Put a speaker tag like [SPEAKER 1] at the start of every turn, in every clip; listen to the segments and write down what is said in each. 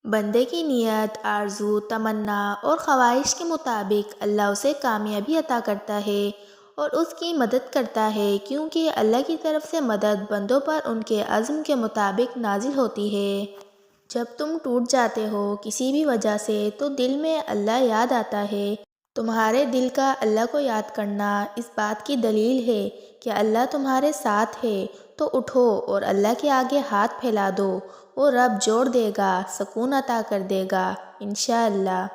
[SPEAKER 1] بندے کی نیت، آرزو، تمنا اور خواہش کے مطابق اللہ اسے کامیابی عطا کرتا ہے اور اس کی مدد کرتا ہے، کیونکہ اللہ کی طرف سے مدد بندوں پر ان کے عزم کے مطابق نازل ہوتی ہے۔ جب تم ٹوٹ جاتے ہو کسی بھی وجہ سے تو دل میں اللہ یاد آتا ہے۔ تمہارے دل کا اللہ کو یاد کرنا اس بات کی دلیل ہے کہ اللہ تمہارے ساتھ ہے، تو اٹھو اور اللہ کے آگے ہاتھ پھیلا دو، وہ رب جوڑ دے گا، سکون عطا کر دے گا انشاءاللہ۔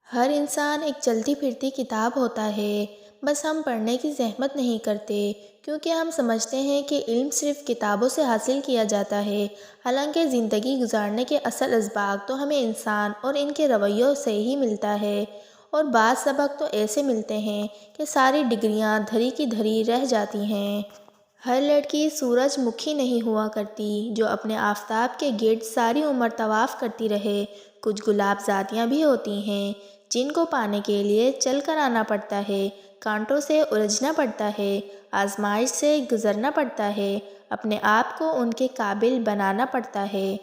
[SPEAKER 1] ہر انسان ایک چلتی پھرتی کتاب ہوتا ہے، بس ہم پڑھنے کی زحمت نہیں کرتے، کیونکہ ہم سمجھتے ہیں کہ علم صرف کتابوں سے حاصل کیا جاتا ہے، حالانکہ زندگی گزارنے کے اصل اسباق تو ہمیں انسان اور ان کے رویوں سے ہی ملتا ہے، اور بعض سبق تو ایسے ملتے ہیں کہ ساری ڈگریاں دھری کی دھری رہ جاتی ہیں۔ ہر لڑکی سورج مکھی نہیں ہوا کرتی جو اپنے آفتاب کے گرد ساری عمر طواف کرتی رہے، کچھ گلاب زادیاں بھی ہوتی ہیں جن کو پانے کے لیے چل کر آنا پڑتا ہے، کانٹوں سے الجھنا پڑتا ہے، آزمائش سے گزرنا پڑتا ہے، اپنے آپ کو ان کے قابل بنانا پڑتا ہے۔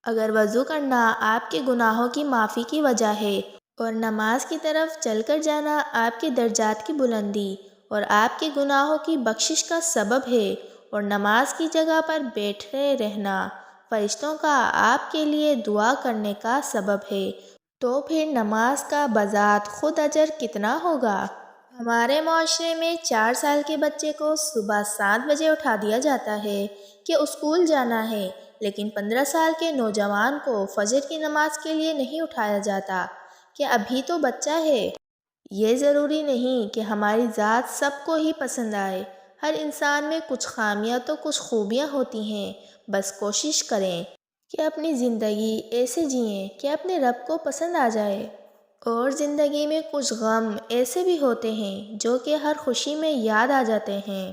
[SPEAKER 1] اگر وضو کرنا آپ کے گناہوں کی معافی کی وجہ ہے اور نماز کی طرف چل کر جانا آپ کے درجات کی بلندی اور آپ کے گناہوں کی بخشش کا سبب ہے، اور نماز کی جگہ پر بیٹھے رہنا فرشتوں کا آپ کے لیے دعا کرنے کا سبب ہے، تو پھر نماز کا بذات خود اجر کتنا ہوگا؟ ہمارے معاشرے میں 4 سال کے بچے کو صبح 7 بجے اٹھا دیا جاتا ہے کہ اسکول جانا ہے، لیکن 15 سال کے نوجوان کو فجر کی نماز کے لیے نہیں اٹھایا جاتا کہ ابھی تو بچہ ہے۔ یہ ضروری نہیں کہ ہماری ذات سب کو ہی پسند آئے، ہر انسان میں کچھ خامیاں تو کچھ خوبیاں ہوتی ہیں، بس کوشش کریں کہ اپنی زندگی ایسے جئیں کہ اپنے رب کو پسند آ جائے۔ اور زندگی میں کچھ غم ایسے بھی ہوتے ہیں جو کہ ہر خوشی میں یاد آ جاتے ہیں۔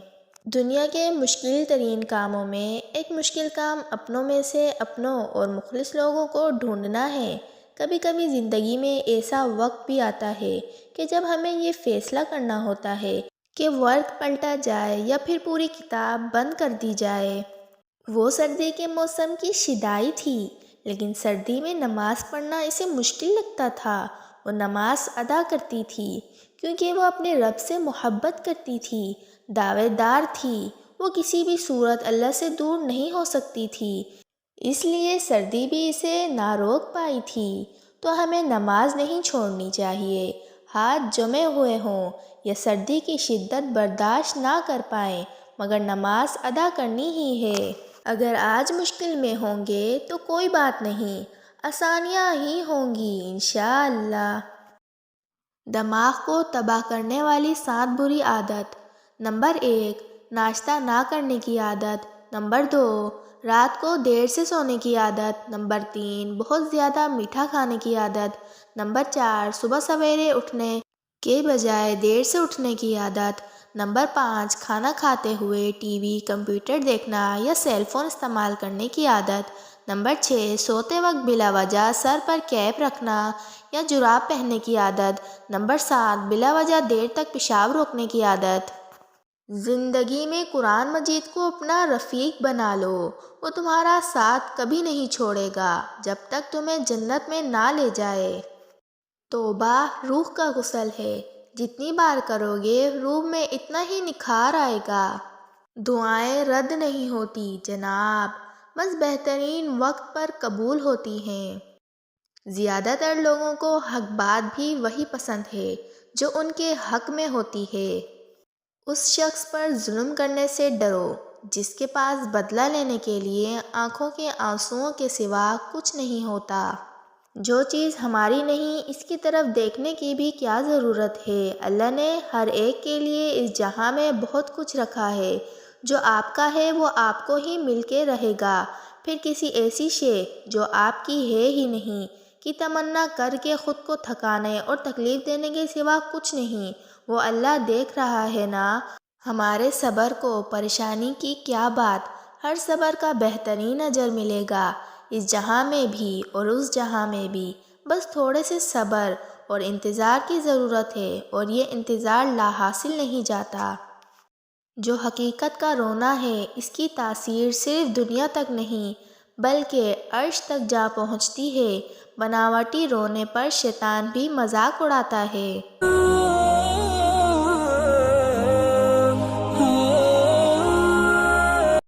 [SPEAKER 1] دنیا کے مشکل ترین کاموں میں ایک مشکل کام اپنوں میں سے اپنوں اور مخلص لوگوں کو ڈھونڈنا ہے۔ کبھی کبھی زندگی میں ایسا وقت بھی آتا ہے کہ جب ہمیں یہ فیصلہ کرنا ہوتا ہے کہ ورق پلٹا جائے یا پھر پوری کتاب بند کر دی جائے۔ وہ سردی کے موسم کی شدائی تھی، لیکن سردی میں نماز پڑھنا اسے مشکل لگتا تھا۔ وہ نماز ادا کرتی تھی کیونکہ وہ اپنے رب سے محبت کرتی تھی، دعوے دار تھی، وہ کسی بھی صورت اللہ سے دور نہیں ہو سکتی تھی، اس لیے سردی بھی اسے نہ روک پائی تھی۔ تو ہمیں نماز نہیں چھوڑنی چاہیے، ہاتھ جمے ہوئے ہوں یا سردی کی شدت برداشت نہ کر پائیں، مگر نماز ادا کرنی ہی ہے۔ اگر آج مشکل میں ہوں گے تو کوئی بات نہیں، آسانیاں ہی ہوں گی انشاءاللہ۔ دماغ کو تباہ کرنے والی 7 بری عادت۔ نمبر 1، ناشتہ نہ کرنے کی عادت۔ نمبر 2، رات کو دیر سے سونے کی عادت۔ نمبر 3، بہت زیادہ میٹھا کھانے کی عادت۔ نمبر 4، صبح سویرے اٹھنے کے بجائے دیر سے اٹھنے کی عادت۔ نمبر 5، کھانا کھاتے ہوئے ٹی وی، کمپیوٹر دیکھنا یا سیل فون استعمال کرنے کی عادت۔ نمبر 6، سوتے وقت بلا وجہ سر پر کیپ رکھنا یا جراب پہننے کی عادت۔ نمبر 7، بلا وجہ دیر تک پیشاب روکنے کی عادت۔ زندگی میں قرآن مجید کو اپنا رفیق بنا لو، وہ تمہارا ساتھ کبھی نہیں چھوڑے گا جب تک تمہیں جنت میں نہ لے جائے۔ توبہ روح کا غسل ہے، جتنی بار کرو گے روح میں اتنا ہی نکھار آئے گا۔ دعائیں رد نہیں ہوتی جناب، بس بہترین وقت پر قبول ہوتی ہیں۔ زیادہ تر لوگوں کو حق بات بھی وہی پسند ہے جو ان کے حق میں ہوتی ہے۔ اس شخص پر ظلم کرنے سے ڈرو جس کے پاس بدلہ لینے کے لیے آنکھوں کے آنسوؤں کے سوا کچھ نہیں ہوتا۔ جو چیز ہماری نہیں اس کی طرف دیکھنے کی بھی کیا ضرورت ہے، اللہ نے ہر ایک کے لیے اس جہاں میں بہت کچھ رکھا ہے، جو آپ کا ہے وہ آپ کو ہی مل کے رہے گا، پھر کسی ایسی شے جو آپ کی ہے ہی نہیں کی تمنا کر کے خود کو تھکانے اور تکلیف دینے کے سوا کچھ نہیں، وہ اللہ دیکھ رہا ہے نا ہمارے صبر کو۔ پریشانی کی کیا بات، ہر صبر کا بہترین اجر ملے گا، اس جہاں میں بھی اور اس جہاں میں بھی، بس تھوڑے سے صبر اور انتظار کی ضرورت ہے، اور یہ انتظار لا حاصل نہیں جاتا۔ جو حقیقت کا رونا ہے اس کی تاثیر صرف دنیا تک نہیں بلکہ عرش تک جا پہنچتی ہے۔ بناوٹی رونے پر شیطان بھی مذاق اڑاتا ہے۔